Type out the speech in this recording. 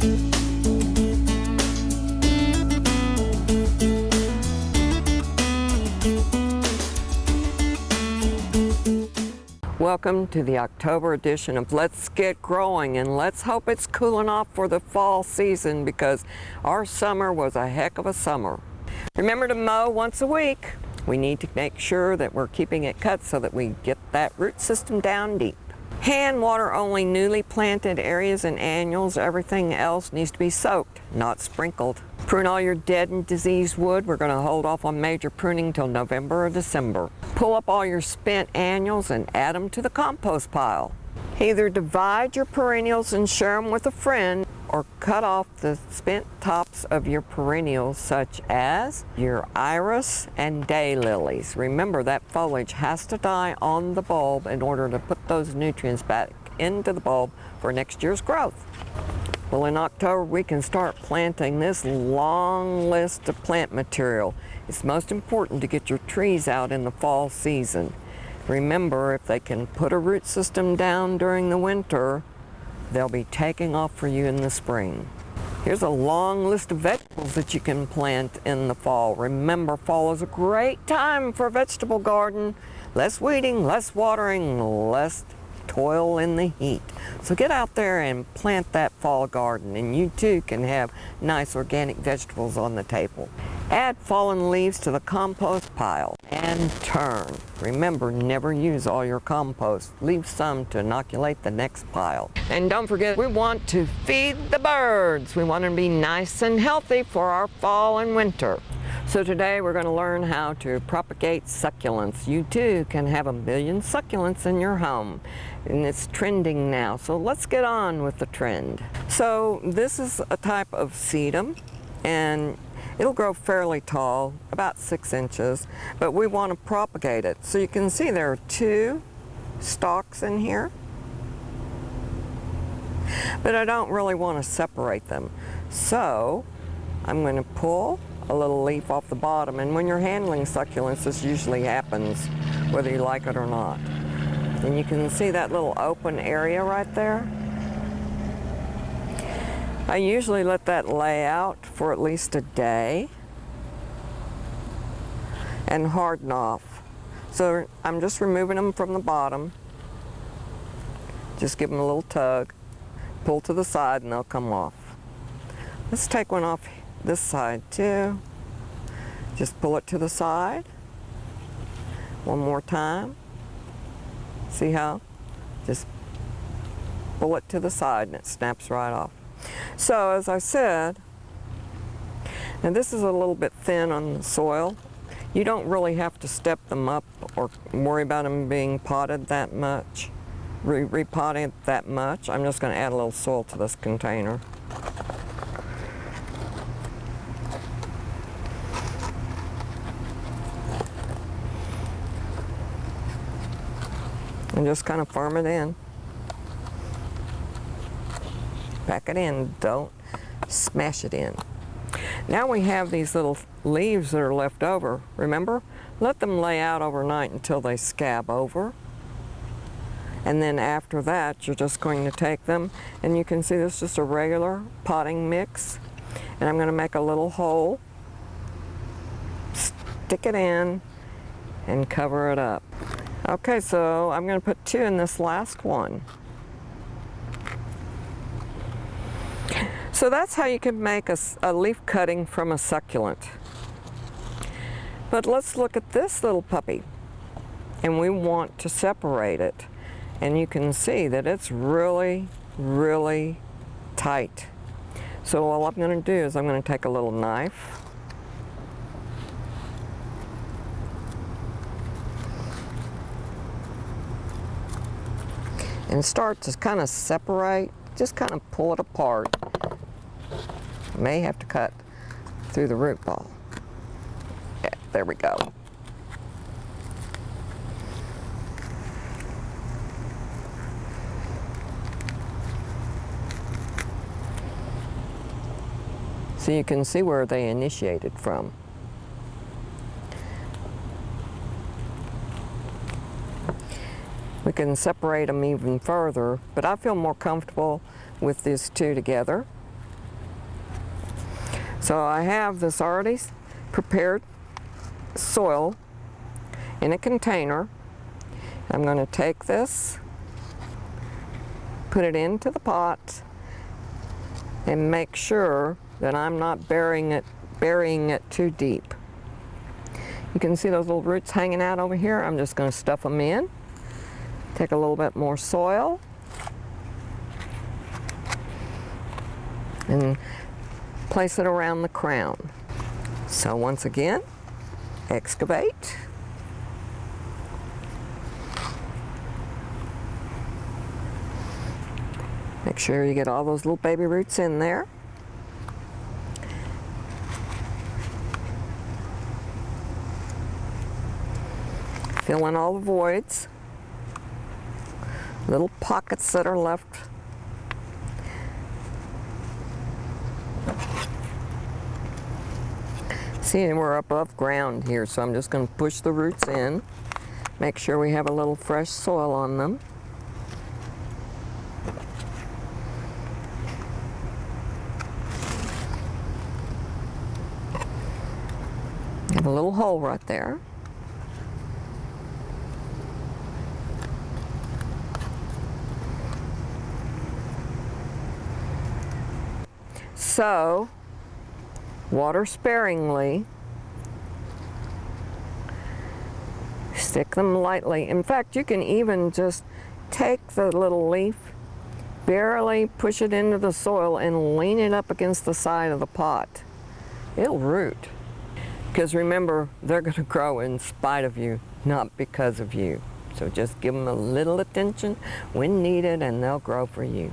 Welcome to the October edition of Let's Get Growing, and let's hope it's cooling off for the fall season because our summer was a heck of a summer. Remember to mow once a week. We need to make sure that we're keeping it cut so that we get that root system down deep. Hand water only newly planted areas and annuals. Everything else needs to be soaked, not sprinkled. Prune all your dead and diseased wood. We're going to hold off on major pruning till November or December. Pull up all your spent annuals and add them to the compost pile. Either divide your perennials and share them with a friend, or cut off the spent tops of your perennials such as your iris and daylilies. Remember that foliage has to die on the bulb in order to put those nutrients back into the bulb for next year's growth. Well, in October we can start planting this long list of plant material. It's most important to get your trees out in the fall season. Remember, if they can put a root system down during the winter, they'll be taking off for you in the spring. Here's a long list of vegetables that you can plant in the fall. Remember, fall is a great time for a vegetable garden. Less weeding, less watering, less toil in the heat. So get out there and plant that fall garden, and you too can have nice organic vegetables on the table. Add fallen leaves to the compost pile and turn. Remember, never use all your compost. Leave some to inoculate the next pile. And don't forget, we want to feed the birds. We want to be nice and healthy for our fall and winter. So today we're going to learn how to propagate succulents. You too can have 1 million succulents in your home, and it's trending now. So let's get on with the trend. So this is a type of sedum, and it'll grow fairly tall, about 6 inches, but we want to propagate it. So you can see there are 2 stalks in here, but I don't really want to separate them. So I'm going to pull a little leaf off the bottom, and when you're handling succulents, this usually happens whether you like it or not. And you can see that little open area right there. I usually let that lay out for at least a day and harden off. So I'm just removing them from the bottom. Just give them a little tug, pull to the side, and they'll come off. Let's take one off this side too. Just pull it to the side. One more time. See how? Just pull it to the side and it snaps right off. So as I said, and this is a little bit thin on the soil. You don't really have to step them up or worry about them being potted that much, repotted that much. I'm just going to add a little soil to this container. And just kind of firm it in. Pack it in, don't smash it in. Now we have these little leaves that are left over. Remember? Let them lay out overnight until they scab over. And then after that, you're just going to take them, and you can see this is just a regular potting mix. And I'm going to make a little hole, stick it in, and cover it up. Okay, so I'm going to put 2 in this last one. So that's how you can make a leaf cutting from a succulent. But let's look at this little puppy. And we want to separate it. And you can see that it's really, really tight. So all I'm going to do is I'm going to take a little knife. And start to kind of separate, just kind of pull it apart. May have to cut through the root ball. Yeah, there we go. So you can see where they initiated from. We can separate them even further, but I feel more comfortable with these 2 together. So I have this already prepared soil in a container. I'm going to take this, put it into the pot, and make sure that I'm not burying it too deep. You can see those little roots hanging out over here. I'm just going to stuff them in. Take a little bit more soil and place it around the crown. So once again, excavate. Make sure you get all those little baby roots in there. Fill in all the voids, little pockets that are left. See, we're above ground here, so I'm just going to push the roots in. Make sure we have a little fresh soil on them. Have a little hole right there. So, water sparingly, stick them lightly. In fact, you can even just take the little leaf, barely push it into the soil and lean it up against the side of the pot. It'll root. Because remember, they're going to grow in spite of you, not because of you. So just give them a little attention when needed and they'll grow for you.